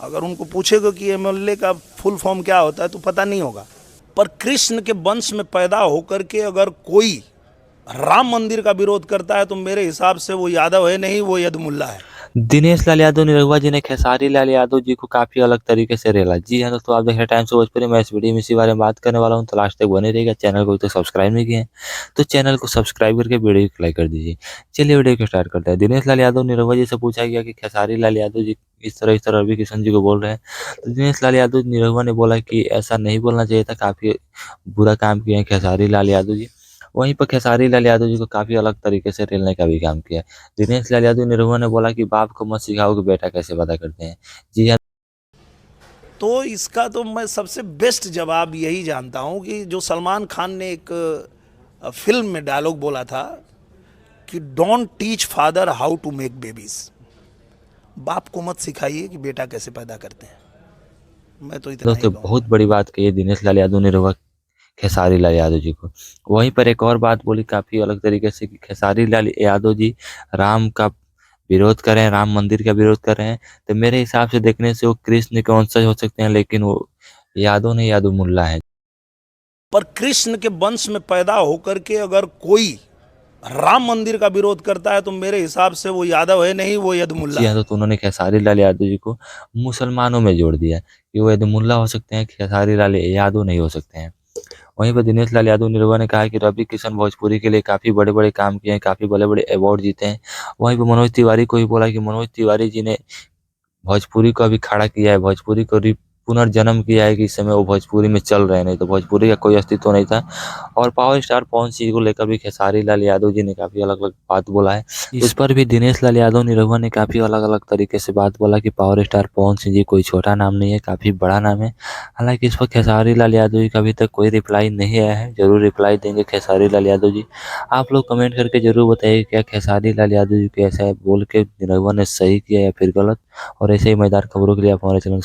अगर उनको पूछेगा कि एमएलए का फुल फॉर्म क्या होता है तो पता नहीं होगा। पर कृष्ण के वंश में पैदा होकर के अगर कोई राम मंदिर का विरोध करता है तो मेरे हिसाब से वो यादव है नहीं, वो यदमुल्ला है। दिनेश लाल यादव निरहुआ जी ने खेसारी लाल यादव जी को काफी अलग तरीके से रेला। जी हाँ दोस्तों, आप देख रहे हैं टाइम्स ऑफ भोजपुरी। मैं इस वीडियो में इसी बारे में बात करने वाला हूँ, तो लास्ट तक बने रहिएगा। चैनल को तो सब्सक्राइब नहीं किए हैं तो चैनल को सब्सक्राइब करके वीडियो को लाइक कर दीजिए। चलिए वीडियो को स्टार्ट करते हैं। दिनेश लाल यादव निरहुआ जी से पूछा गया कि खेसारी लाल यादव जी इस तरह रवि किशन जी को बोल रहे हैं, तो दिनेश लाल यादव निरहुआ ने बोला कि ऐसा नहीं बोलना चाहिए था, काफी बुरा काम किए हैं खेसारी लाल यादव जी। वहीं पर खेसारी लाल यादव जी को काफी अलग तरीके से रेलने का भी काम किया। दिनेश लाल यादव निरहुआ ने बोला कि बाप को मत सिखाओ कि बेटा कैसे पैदा करते हैं। जी हाँ तो इसका तो मैं सबसे बेस्ट जवाब यही जानता हूँ कि जो सलमान खान ने एक फिल्म में डायलॉग बोला था कि don't teach father how to make babies. बाप को मत सिखाइए कि बेटा कैसे पैदा करते हैं। मैं तो इतना ही दोस्तों, बहुत कहूँगा। बड़ी बात कही है दिनेश लाल यादव निरहुआ खेसारी लाल यादव जी को। वहीं पर एक और बात बोली काफी अलग तरीके से कि खेसारी लाल यादव जी राम का विरोध कर रहे हैं, राम मंदिर का विरोध कर रहे हैं। तो मेरे हिसाब से देखने से वो कृष्ण के वंशज हो सकते हैं, लेकिन वो यादव नहीं, यादव मुल्ला है। पर कृष्ण के वंश में पैदा होकर के अगर कोई राम मंदिर का विरोध करता है तो मेरे हिसाब से वो यादव है नहीं, वो यदमुल्ला जी हाँ, है। तो उन्होंने खेसारी लाल यादव जी को मुसलमानों में जोड़ दिया कि वो यदि मुल्ला हो सकते हैं, खेसारी लाल यादव नहीं हो सकते हैं। वहीं पर दिनेश लाल यादव निरहुआ ने कहा कि रवि किशन भोजपुरी के लिए काफी बड़े बड़े काम किए हैं, काफी बड़े बड़े अवार्ड जीते हैं। वहीं पर मनोज तिवारी को भी बोला कि मनोज तिवारी जी ने भोजपुरी को अभी खड़ा किया है, भोजपुरी को पुनर्जन्म किया है कि इस समय वो भोजपुरी में चल रहे हैं, नहीं तो भोजपुरी का कोई अस्तित्व नहीं था। और पावर स्टार पवन सिंह को लेकर भी खेसारी लाल यादव जी ने काफी अलग अलग बात बोला है। इस पर भी दिनेश लाल यादव निरहुआ ने काफी अलग अलग तरीके से बात बोला कि पावर स्टार पवन सिंह जी कोई छोटा नाम नहीं है, काफी बड़ा नाम है। हालांकि इस पर खेसारी लाल यादव जी का अभी तक कोई रिप्लाई नहीं आया है, जरूर रिप्लाई देंगे खेसारी लाल यादव जी। आप लोग कमेंट करके जरूर बताइए क्या खेसारी लाल यादव जी को ऐसा बोल के निरहुआ ने सही किया या फिर गलत। और ऐसे ही मजेदार खबरों के लिए आप हमारे चैनल